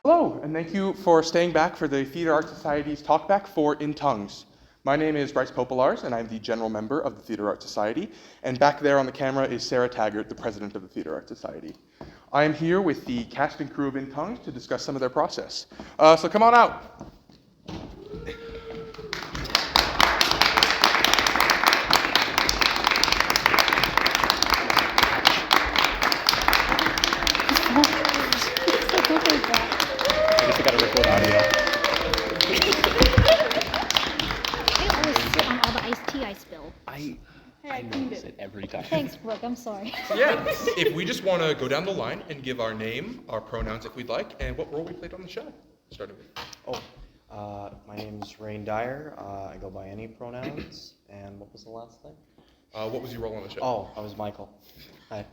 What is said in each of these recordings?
Hello, and thank you for staying back for the Theatre Arts Society's Talkback for In Tongues. My name is Bryce Popolars, and I'm the general member of the Theatre Arts Society. And back there on the camera is Sarah Taggart, the president of the Theatre Arts Society. I am here with the cast and crew of In Tongues to discuss some of their process. So come on out. I guess I gotta record audio. I always sit on all the iced tea I spill. I notice it every time. Thanks, Brooke. I'm sorry. Yeah, if we just want to go down the line and give our name, our pronouns if we'd like, and what role we played on the show. Starting with. My name's Rain Dyer. I go by any pronouns. And what was the last thing? What was your role on the show? Oh, I was Michael. Hi.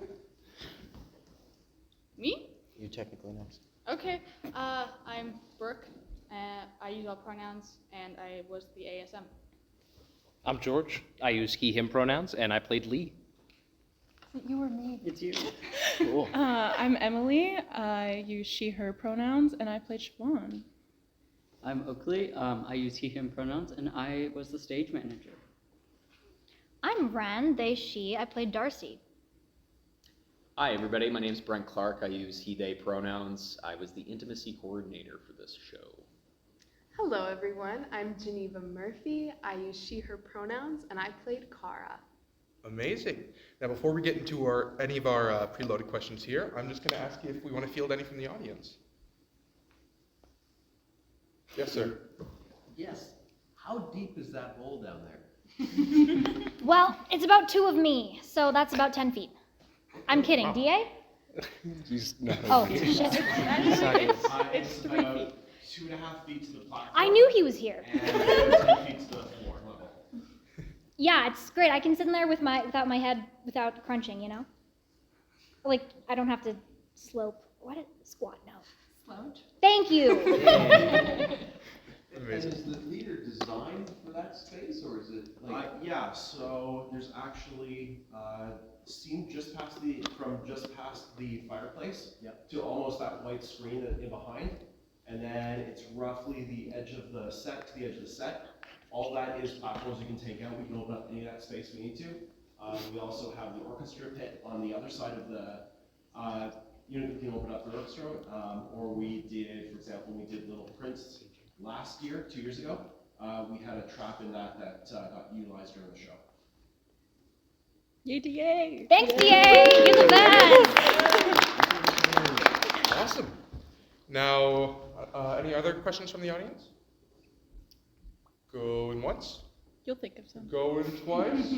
Me? You technically next. Okay. I'm Brooke. I use all pronouns, and I was the ASM. I'm George. I use he, him pronouns, and I played Lee. You or me? It's you. Cool. I'm Emily. I use she, her pronouns, and I played Siobhan. I'm Oakley. I use he, him pronouns, and I was the stage manager. I'm Ren. They, she. I played Darcy. Hi everybody, my name's Brent Clark. I use he, they pronouns. I was the intimacy coordinator for this show. Hello everyone, I'm Geneva Murphy. I use she, her pronouns, and I played Cara. Amazing. Now, before we get into any of our preloaded questions here, I'm just going to ask you if we want to field any from the audience. Yes, sir. Yes. How deep is that hole down there? Well, it's about 2 of me, so that's about 10 feet. I'm kidding. Wow. DA? No. Oh, shit. It's 3 feet. 2.5 feet to the platform. I knew he was here. And 10 feet to the floor level. Yeah, it's great. I can sit in there without my head, without crunching, you know? Like, I don't have to squat, no. Slouch. Thank you. And is the theater designed for that space, or is it like? Yeah, so there's actually seen from just past the fireplace to almost that white screen in behind, and then it's roughly the edge of the set to the edge of the set. All that is platforms we can take out. We can open up any of that space we need to. We also have the orchestra pit on the other side of the unit. We can open up the orchestra, or we did, for example, when we did Little Prince last year, 2 years ago. We had a trap in that got utilized during the show. Yay, DA! Thanks, DA. You're the best. Awesome. Now, any other questions from the audience? Going once. You'll think of some. Going twice.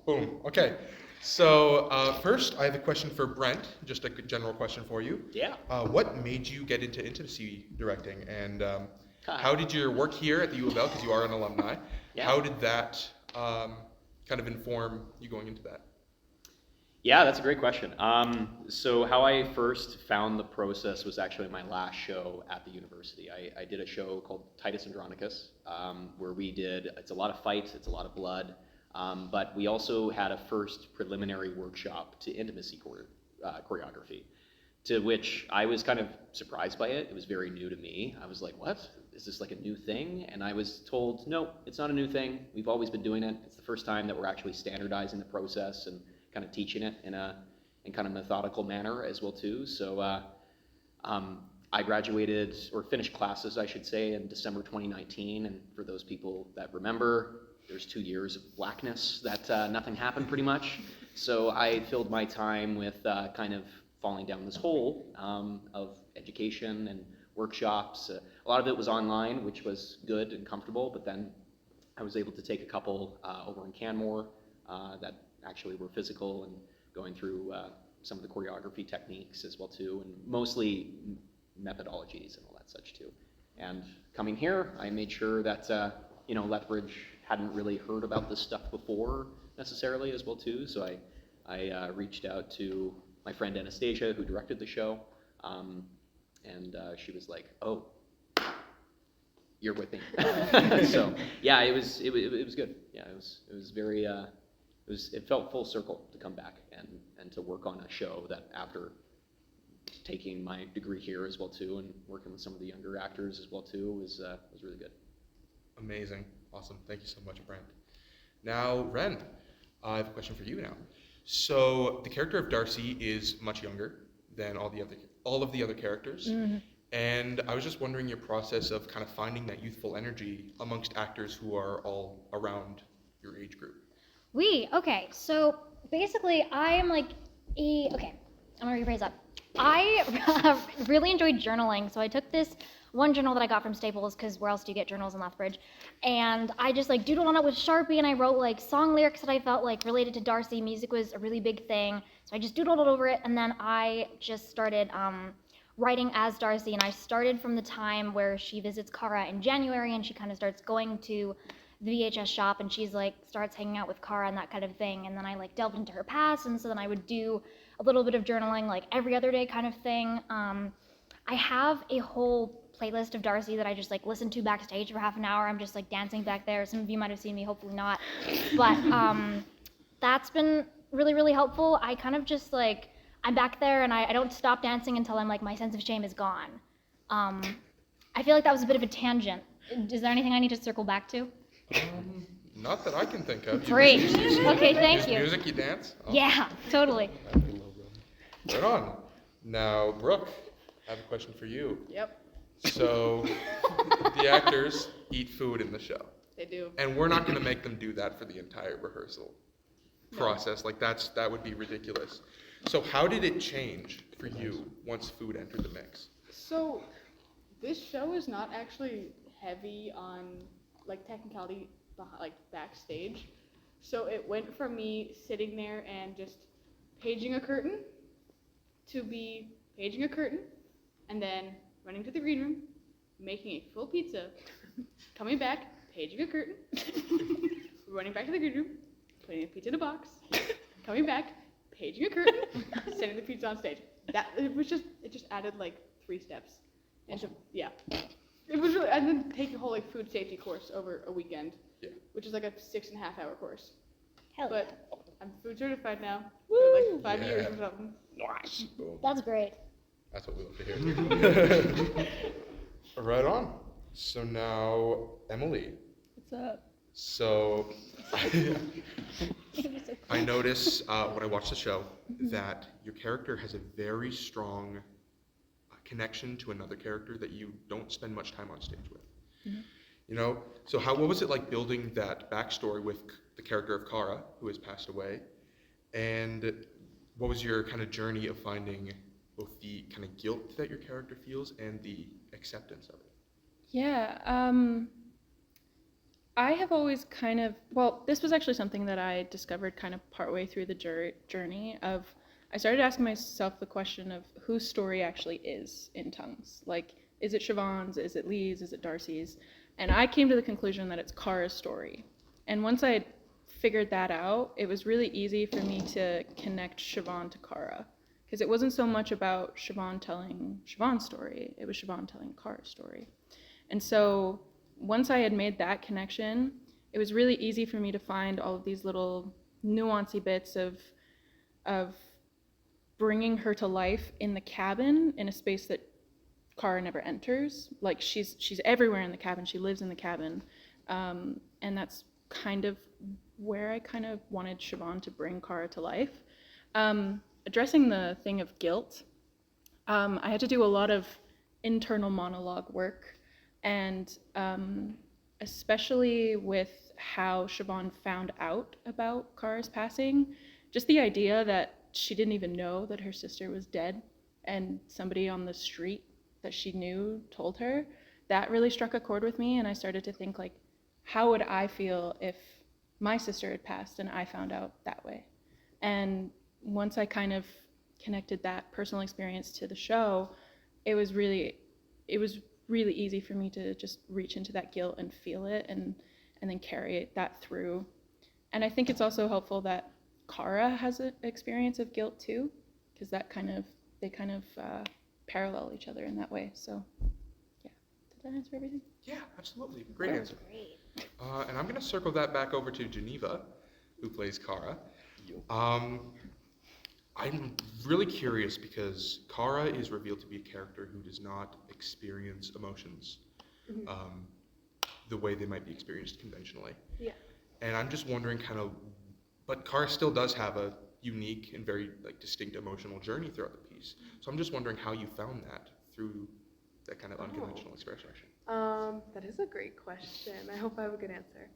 Boom. Okay. So first, I have a question for Brent. Just a general question for you. Yeah. What made you get into intimacy directing, and how did your work here at the U of L, because you are an alumni, how did that kind of inform you going into that? Yeah, that's a great question. So how I first found the process was actually my last show at the university. I did a show called Titus Andronicus, where it's a lot of fight, it's a lot of blood, but we also had a first preliminary workshop to intimacy choreography, to which I was kind of surprised by it. It was very new to me. I was like, what? Is this like a new thing? And I was told, no, it's not a new thing. We've always been doing it. It's the first time that we're actually standardizing the process and kind of teaching it in kind of methodical manner as well too. So I graduated, or finished classes I should say, in December 2019. And for those people that remember, there's 2 years of blackness that nothing happened pretty much. So I filled my time with kind of falling down this hole of education and workshops. A lot of it was online, which was good and comfortable, but then I was able to take a couple over in Canmore that actually were physical and going through some of the choreography techniques as well too, and mostly methodologies and all that such too. And coming here, I made sure that Lethbridge hadn't really heard about this stuff before necessarily as well too, so I reached out to my friend Anastasia, who directed the show, and she was like, "Oh, you're with me." So yeah, it was good. Yeah, it was very it felt full circle to come back and to work on a show that after taking my degree here as well too, and working with some of the younger actors as well too was really good. Amazing. Awesome. Thank you so much, Brent. Now, Ren, I have a question for you now. So the character of Darcy is much younger than all of the other characters. And I was just wondering your process of kind of finding that youthful energy amongst actors who are all around your age group. Okay, so basically I'm like okay, I'm gonna rephrase that. I really enjoyed journaling, so I took this one journal that I got from Staples, because where else do you get journals in Lethbridge? And I just like doodled on it with Sharpie, and I wrote like song lyrics that I felt like related to Darcy. Music was a really big thing, so I just doodled all over it, and then I just started writing as Darcy, and I started from the time where she visits Kara in January, and she kind of starts going to the VHS shop, and she's like starts hanging out with Kara and that kind of thing, and then I like delved into her past, and so then I would do a little bit of journaling like every other day kind of thing. I have a whole playlist of Darcy that I just like listen to backstage for half an hour. I'm just like dancing back there. Some of you might have seen me, hopefully not, but that's been really, really helpful. I kind of just like, I'm back there and I don't stop dancing until I'm like, my sense of shame is gone. I feel like that was a bit of a tangent. Is there anything I need to circle back to? Not that I can think of. Great. Okay, thank you. Music, you dance? Oh. Yeah, totally. Right on. Now, Brooke, I have a question for you. Yep, So, the actors eat food in the show. they do. And we're not going to make them do that for the entire rehearsal process. Like, that would be ridiculous. So how did it change for you once food entered the mix? So, this show is not actually heavy on like technicality, like backstage. So it went from me sitting there and just paging a curtain to be paging a curtain, and then running to the green room, making a full pizza, coming back, paging a curtain, running back to the green room, putting the pizza in a box, coming back, paging a curtain, sending the pizza on stage. It just added like 3 steps. And so, yeah. It was really, and then take a whole like food safety course over a weekend, which is like a 6.5-hour course. Hell But yeah. I'm food certified now Woo! for like 5 years or something. Boom. That's great. That's what we love to hear. Right on. So now, Emily. What's up? So, I notice when I watch the show that your character has a very strong connection to another character that you don't spend much time on stage with. You know, so what was it like building that backstory with the character of Kara, who has passed away, and what was your kind of journey of finding both the kind of guilt that your character feels and the acceptance of it? Yeah, I have always kind of, well, this was actually something that I discovered kind of partway through the journey of, I started asking myself the question of whose story actually is in Tongues. Like, is it Siobhan's, is it Lee's, is it Darcy's? And I came to the conclusion that it's Kara's story. And once I figured that out, it was really easy for me to connect Siobhan to Kara. Because it wasn't so much about Siobhan telling Siobhan's story, it was Siobhan telling Kara's story. And so once I had made that connection, it was really easy for me to find all of these little nuancy bits of bringing her to life in the cabin in a space that Kara never enters. Like she's everywhere in the cabin, she lives in the cabin. And that's kind of where I kind of wanted Siobhan to bring Kara to life. Addressing the thing of guilt, I had to do a lot of internal monologue work, and especially with how Siobhan found out about Kara's passing, just the idea that she didn't even know that her sister was dead and somebody on the street that she knew told her, that really struck a chord with me, and I started to think, like, how would I feel if my sister had passed and I found out that way? And once I kind of connected that personal experience to the show, it was really easy for me to just reach into that guilt and feel it and then carry that through. And I think it's also helpful that Kara has an experience of guilt too, because they kind of parallel each other in that way. So yeah, did that answer everything? Yeah, absolutely. Great answer. Great. And I'm going to circle that back over to Geneva, who plays Kara. I'm really curious because Kara is revealed to be a character who does not experience emotions the way they might be experienced conventionally. Yeah. And I'm just wondering but Kara still does have a unique and very distinct emotional journey throughout the piece. So I'm just wondering how you found that through that kind of unconventional expression. That is a great question. I hope I have a good answer.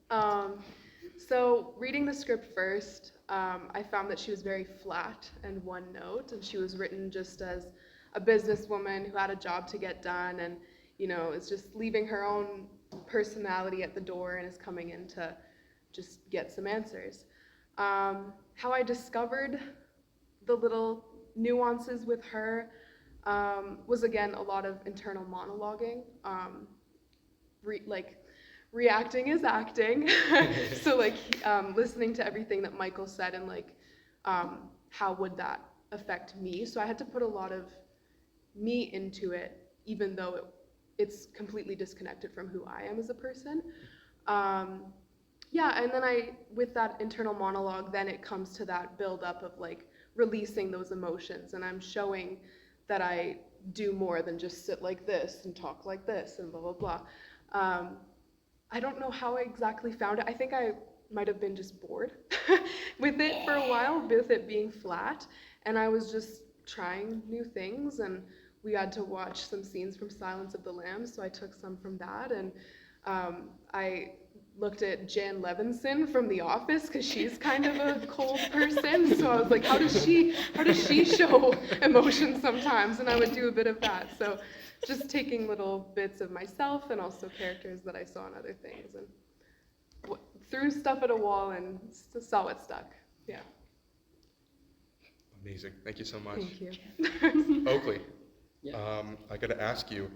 So reading the script first, I found that she was very flat and one note, and she was written just as a businesswoman who had a job to get done, and is just leaving her own personality at the door and is coming in to just get some answers. How I discovered the little nuances with her was, again, a lot of internal monologuing. Reacting is acting. So listening to everything that Michael said and how would that affect me. So I had to put a lot of me into it, even though it's completely disconnected from who I am as a person. And then with that internal monologue, then it comes to that build up of releasing those emotions, and I'm showing that I do more than just sit like this and talk like this and blah, blah, blah. I don't know how I exactly found it. I think I might have been just bored with it for a while, with it being flat, and I was just trying new things, and we had to watch some scenes from Silence of the Lambs, so I took some from that, and I looked at Jan Levinson from The Office because she's kind of a cold person, so I was like, how does she show emotion sometimes? And I would do a bit of that. So just taking little bits of myself and also characters that I saw in other things, and threw stuff at a wall and saw what stuck. Yeah. Amazing. Thank you so much. Thank you. Oakley, Yeah. I got to ask you,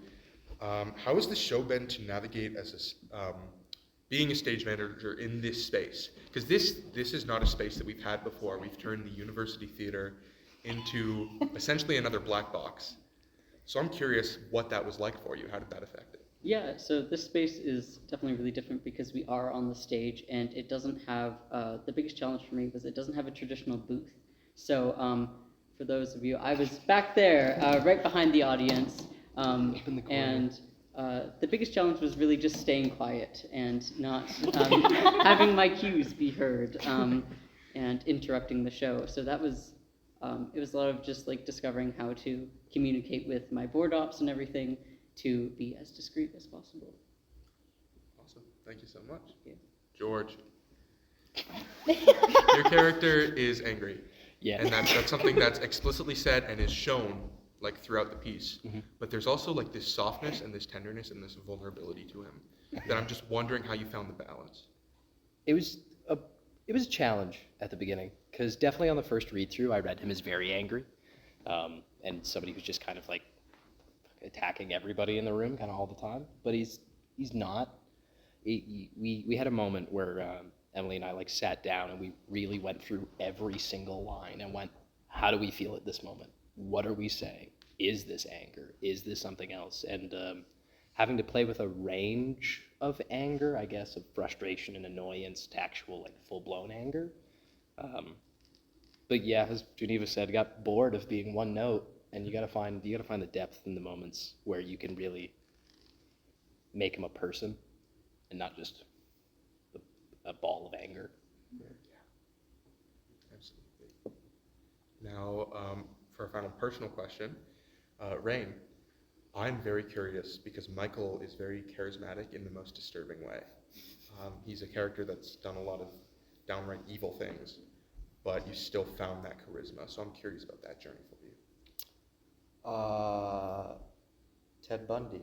how has the show been to navigate as being a stage manager in this space? Because this is not a space that we've had before. We've turned the university theater into essentially another black box. So I'm curious what that was like for you. How did that affect it? Yeah, so this space is definitely really different because we are on the stage, and it doesn't have, the biggest challenge for me was it doesn't have a traditional booth. So for those of you, I was back there, right behind the audience, and the biggest challenge was really just staying quiet and not having my cues be heard and interrupting the show. So that was, it was a lot of just discovering how to communicate with my board ops and everything to be as discreet as possible. Awesome. Thank you so much. Yeah. George, your character is angry. Yeah. And that's something that's explicitly said and is shown throughout the piece. Mm-hmm. But there's also this softness and this tenderness and this vulnerability to him that I'm just wondering how you found the balance. It was a challenge at the beginning, because definitely on the first read through, I read him as very angry, and somebody who's just kind of attacking everybody in the room kind of all the time. But he's not. We had a moment where Emily and I sat down and we really went through every single line and went, how do we feel at this moment? What are we saying? Is this anger? Is this something else? And having to play with a range of anger, I guess, of frustration and annoyance to actual full-blown anger. But yeah, as Geneva said, got bored of being one note, and you gotta find the depth in the moments where you can really make him a person and not just a ball of anger. Yeah. Absolutely. Now, for a final personal question, Rain, I'm very curious because Michael is very charismatic in the most disturbing way. He's a character that's done a lot of downright evil things, but you still found that charisma. So I'm curious about that journey for you. Ted Bundy.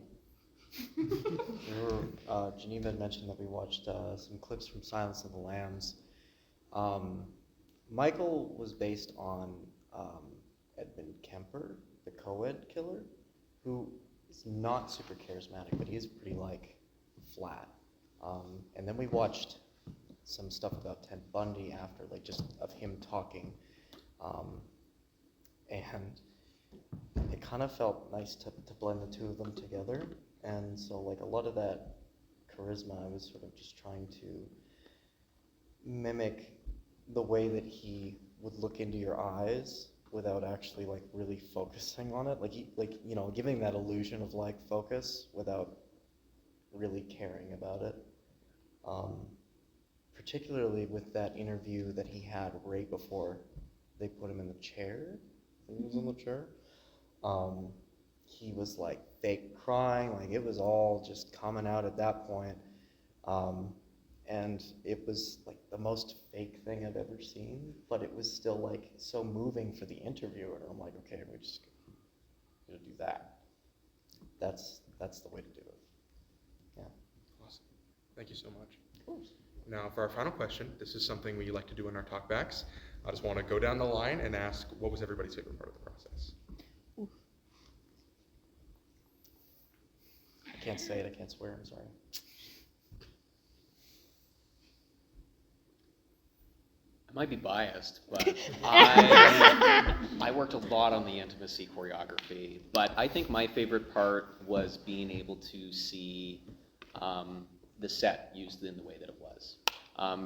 Geneva had mentioned that we watched some clips from Silence of the Lambs. Michael was based on Edmund Kemper, the co-ed killer, who is not super charismatic, but he is pretty flat. And then we watched some stuff about Ted Bundy after, just of him talking, and it kind of felt nice to blend the two of them together. And so a lot of that charisma, I was sort of just trying to mimic the way that he would look into your eyes without actually like really focusing on it, like you know, giving that illusion of like focus without really caring about it. Particularly with that interview that he had right before they put him in the chair. I think he was in the chair. He was like fake crying, like it was all just coming out at that point. And it was like the most fake thing I've ever seen, but it was still like so moving for the interviewer. And I'm like, okay, we're just gonna do that. That's the way to do it. Yeah. Awesome. Thank you so much. Of course. Now, for our final question, this is something we like to do in our talkbacks. I just want to go down the line and ask, what was everybody's favorite part of the process? I can't say it, I can't swear, I'm sorry. I might be biased, but I worked a lot on the intimacy choreography, but I think my favorite part was being able to see the set used in the way that it was.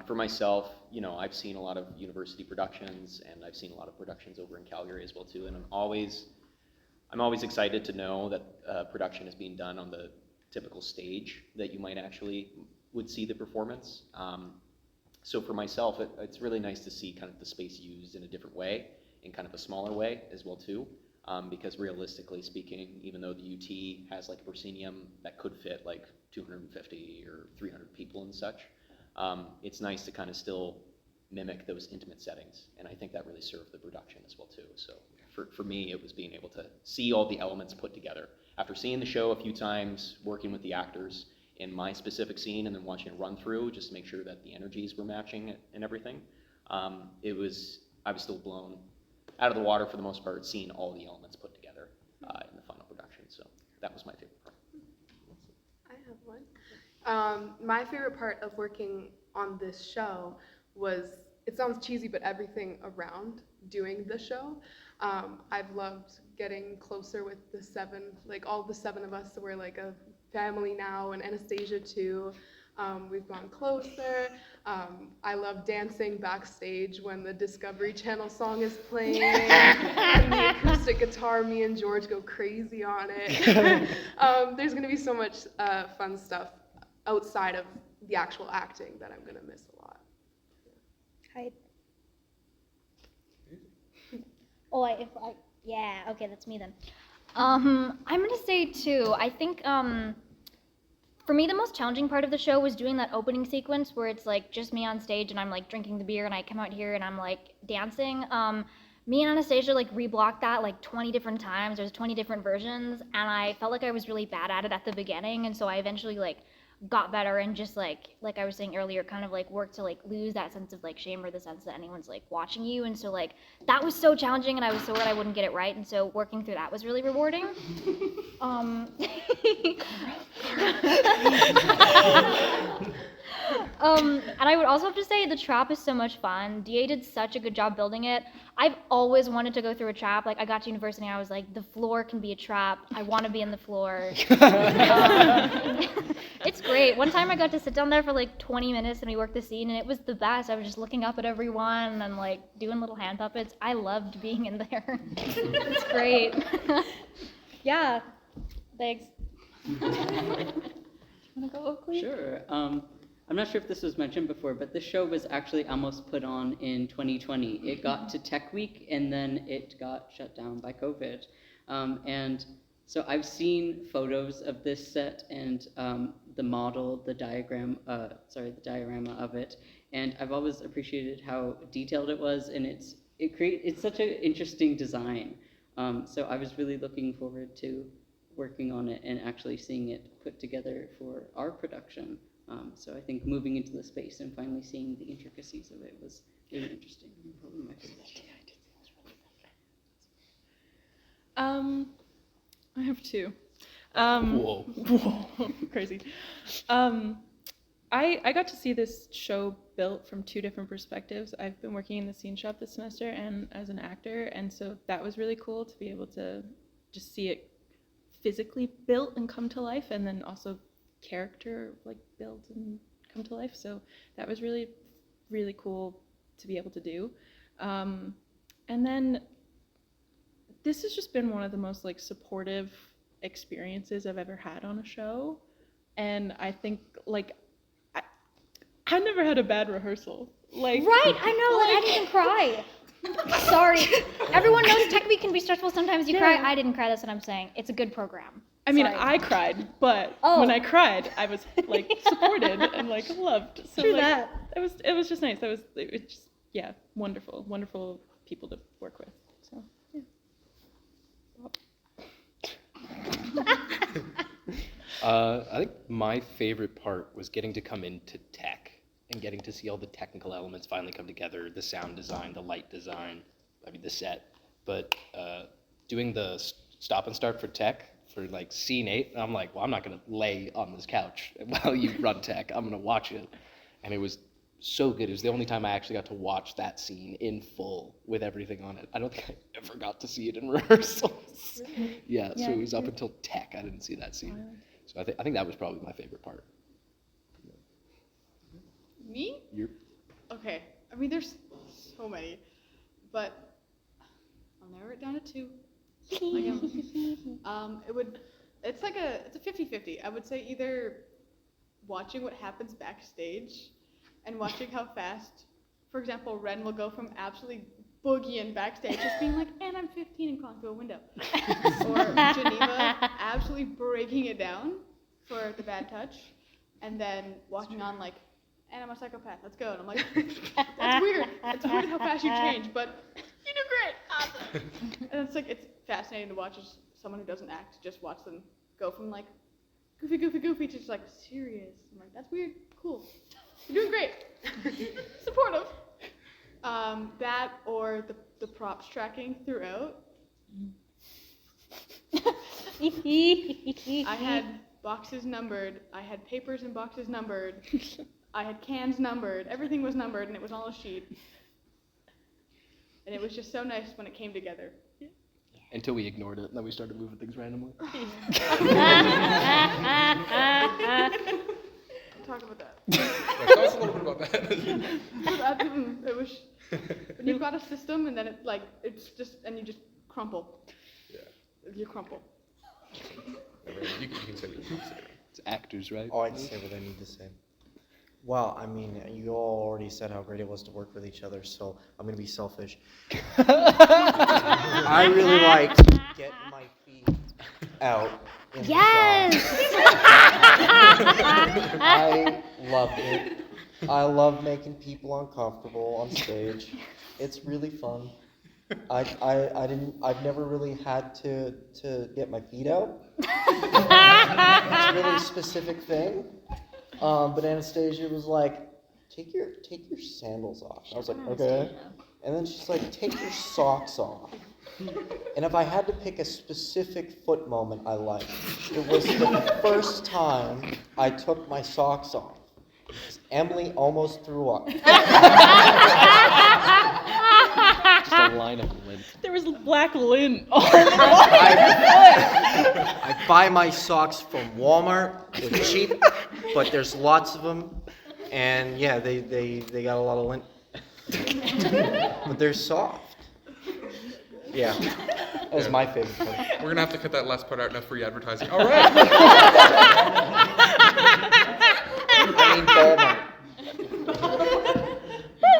For myself, you know, I've seen a lot of university productions, and I've seen a lot of productions over in Calgary as well too, and I'm always excited to know that production is being done on the typical stage that you might actually would see the performance. So for myself, it's really nice to see kind of the space used in a different way, in kind of a smaller way as well too, because realistically speaking, even though the UT has like a proscenium that could fit like 250 or 300 people and such, it's nice to kind of still mimic those intimate settings, and I think that really served the production as well too. So for me, it was being able to see all the elements put together. After seeing the show a few times, working with the actors in my specific scene, and then watching it run through just to make sure that the energies were matching and everything, I was still blown out of the water for the most part, seeing all the elements put together in the final production. So that was my favorite part. I have one. My favorite part of working on this show was, it sounds cheesy, but everything around doing the show. I've loved getting closer with the seven, like all the seven of us, so we're like a family now, and Anastasia too. We've gone closer. I love dancing backstage when the Discovery Channel song is playing, and the acoustic guitar, me and George go crazy on it. There's gonna be so much fun stuff outside of the actual acting that I'm gonna miss a lot. Hi. Yeah, okay, that's me then. I'm gonna say too, I think, for me, the most challenging part of the show was doing that opening sequence where it's like just me on stage and I'm like drinking the beer and I come out here and I'm like dancing. Me and Anastasia like reblocked that like 20 different times. There's 20 different versions, and I felt like I was really bad at it at the beginning, and so I eventually like got better and just like I was saying earlier, kind of like worked to like lose that sense of like shame or the sense that anyone's like watching you. And so like that was so challenging, and I was so worried I wouldn't get it right, and so working through that was really rewarding. And I would also have to say the trap is so much fun. DA did such a good job building it. I've always wanted to go through a trap. Like I got to university and I was like, the floor can be a trap. I want to be in the floor. It's great. One time I got to sit down there for like 20 minutes and we worked the scene, and it was the best. I was just looking up at everyone and like doing little hand puppets. I loved being in there. It's great. Yeah. Thanks. Wanna go, Oakley? Sure. I'm not sure if this was mentioned before, but this show was actually almost put on in 2020. It got to Tech Week, and then it got shut down by COVID. And so I've seen photos of this set and the model, the diagram, the diorama of it, and I've always appreciated how detailed it was, and it's such an interesting design. So I was really looking forward to working on it and actually seeing it put together for our production. So I think moving into the space and finally seeing the intricacies of it was really interesting. Probably my favorite. I have two. Whoa. Whoa, crazy. I got to see this show built from two different perspectives. I've been working in the scene shop this semester and as an actor, and so that was really cool to be able to just see it physically built and come to life, and then also character like build and come to life. So that was really, really cool to be able to do. And then this has just been one of the most like supportive experiences I've ever had on a show. And I think like I never had a bad rehearsal. Like Right, I know, and I didn't even cry. Sorry. Everyone knows tech week can be stressful. Sometimes you cry. I didn't cry, that's what I'm saying. It's a good program. I mean, Sorry. I cried, but Oh. when I cried, I was like supported and like loved. So True like that. it was just nice. It was just wonderful people to work with. So yeah. I think my favorite part was getting to come into tech and getting to see all the technical elements finally come together, the sound design, the light design, the set. But doing the stop and start for tech for like scene 8, I'm like, well, I'm not gonna lay on this couch while you run tech. I'm gonna watch it. And it was so good. It was the only time I actually got to watch that scene in full with everything on it. I don't think I ever got to see it in rehearsals. Yeah, so it was up until tech I didn't see that scene. So I think that was probably my favorite part. Me? You're Okay. I mean, there's so many, but I'll narrow it down to 2. It's a 50-50. I would say either watching what happens backstage and watching how fast, for example, Ren will go from absolutely boogieing backstage, just being like, and I'm 15 and crawling through a window. Or Geneva absolutely breaking it down for the bad touch, and then watching on like, and I'm a psychopath, let's go. And I'm like, that's weird. It's weird how fast you change, but you do great. Awesome. And it's fascinating to watch as someone who doesn't act, just watch them go from like goofy to just like serious. I'm like, that's weird. Cool. You're doing great. Supportive. That or the props tracking throughout. I had boxes numbered. I had papers and boxes numbered. I had cans numbered. Everything was numbered, and it was on a sheet. And it was just so nice when it came together. Until we ignored it, and then we started moving things randomly. Talk about that. Tell us a little bit about that. It was when you've got a system, and then you just crumple. Yeah. You crumple. You can say it. It's actors, right? Oh, I can say what I need to say. Well, I mean, you all already said how great it was to work with each other, so I'm going to be selfish. I really like to get my feet out in the shot. I loved it. I love making people uncomfortable on stage. It's really fun. I've never really had to get my feet out. It's a really specific thing. But Anastasia was like, take your sandals off. I was like, okay. And then she's like, take your socks off. And if I had to pick a specific foot moment I liked, it was the first time I took my socks off. Emily almost threw up. Just a line of lint. There was black lint. I buy my socks from Walmart. They're cheap, but there's lots of them. And yeah, they got a lot of lint. But they're soft. Yeah, that was my favorite part. We're gonna have to cut that last part out. No free advertising. All right. I mean, Walmart.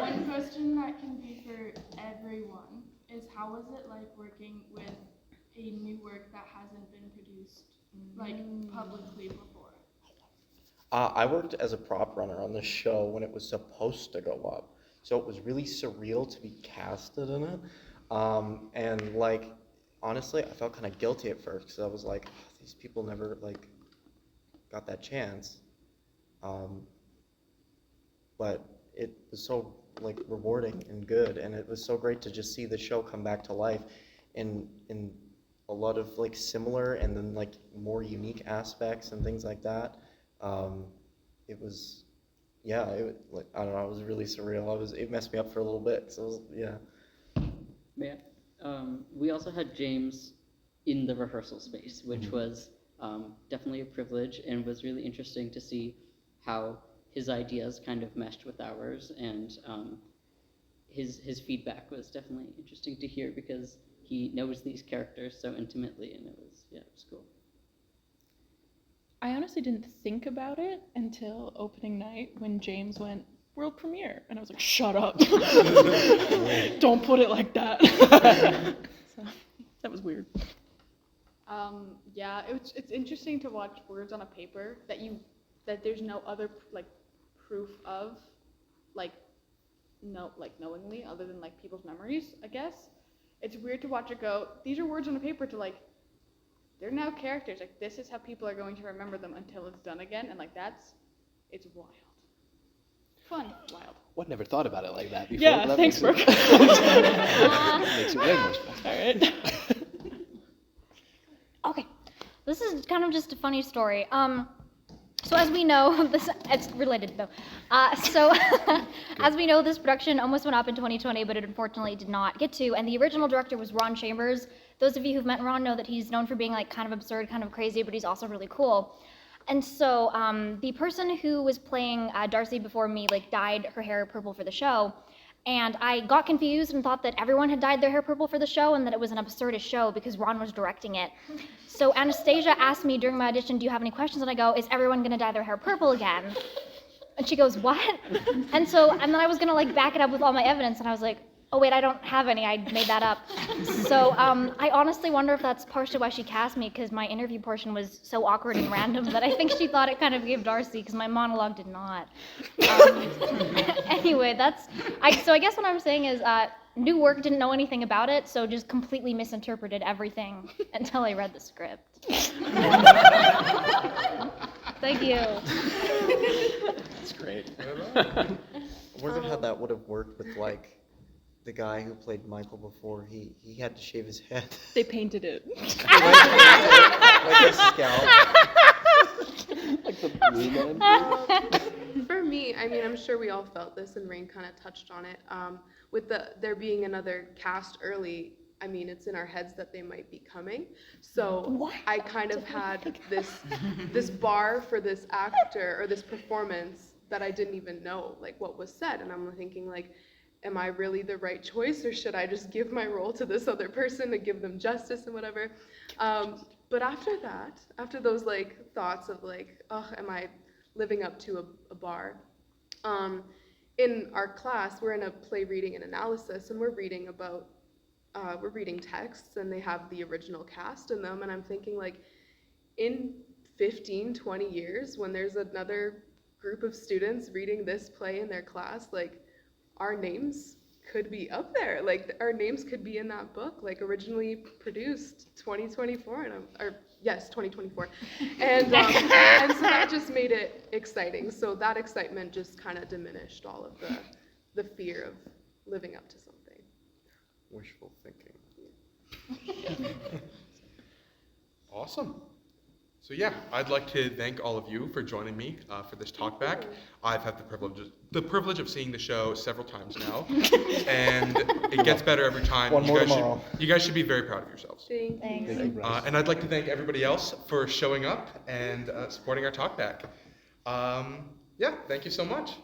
One question that can be for everyone is how was it like working with a new work that hasn't been produced like publicly before? I worked as a prop runner on the show when it was supposed to go up, so it was really surreal to be casted in it. And like, honestly, I felt kind of guilty at first because I was like, oh, these people never like got that chance. But it was so like rewarding and good, and it was so great to just see the show come back to life in a lot of like similar and then like more unique aspects and things like that. It was, yeah, like I don't know, it was really surreal. It messed me up for a little bit. So it was, yeah. Yeah. We also had James in the rehearsal space, which was definitely a privilege and was really interesting to see how his ideas kind of meshed with ours, and his feedback was definitely interesting to hear because he knows these characters so intimately, and it was cool. I honestly didn't think about it until opening night when James went, world premiere. And I was like, shut up. Don't put it like that. So, that was weird. Yeah, it's interesting to watch words on a paper that there's no other like proof of, knowingly, other than like people's memories, I guess. It's weird to watch it go, these are words on a paper, to like, they're now characters. Like, this is how people are going to remember them until it's done again, and like it's wild. Fun, wild. What, never thought about it like that before? Yeah, thanks, Brooke. Makes it way more special. All right. Okay, this is kind of just a funny story. So as we know, it's related though. As we know, this production almost went up in 2020, but it unfortunately did not get to. And the original director was Ron Chambers. Those of you who've met Ron know that he's known for being like kind of absurd, kind of crazy, but he's also really cool. And so the person who was playing Darcy before me like dyed her hair purple for the show. And I got confused and thought that everyone had dyed their hair purple for the show and that it was an absurdist show because Ron was directing it. So Anastasia asked me during my audition, do you have any questions? And I go, is everyone gonna dye their hair purple again? And she goes, what? And then I was gonna like back it up with all my evidence and I was like, oh wait, I don't have any, I made that up. So I honestly wonder if that's partially why she cast me, because my interview portion was so awkward and random that I think she thought it kind of gave Darcy, because my monologue did not. Anyway, so I guess what I'm saying is new work, didn't know anything about it, so just completely misinterpreted everything until I read the script. Thank you. That's great. I wondered how that would have worked with like the guy who played Michael before. He had to shave his head. They painted it. Like a scalp. Like the blue man. For me, I mean, I'm sure we all felt this, and Rain kind of touched on it. With there being another cast early, I mean, it's in our heads that they might be coming. So I kind of had this bar for this actor or this performance that I didn't even know like what was said, and I'm thinking like, am I really the right choice, or should I just give my role to this other person to give them justice and whatever? But after those like thoughts of like, oh, am I living up to a bar? In our class, we're in a play reading and analysis, and we're reading texts, and they have the original cast in them, and I'm thinking like, in 15, 20 years, when there's another group of students reading this play in their class, like, our names could be up there. Like, our names could be in that book, like originally produced 2024, 2024. And so that just made it exciting. So that excitement just kind of diminished all of the fear of living up to something. Wishful thinking. Awesome. So yeah, I'd like to thank all of you for joining me for this talkback. I've had the privilege of seeing the show several times now, and it gets better every time. One more tomorrow. You guys should be very proud of yourselves. Thanks. And I'd like to thank everybody else for showing up and supporting our talkback. Yeah, thank you so much.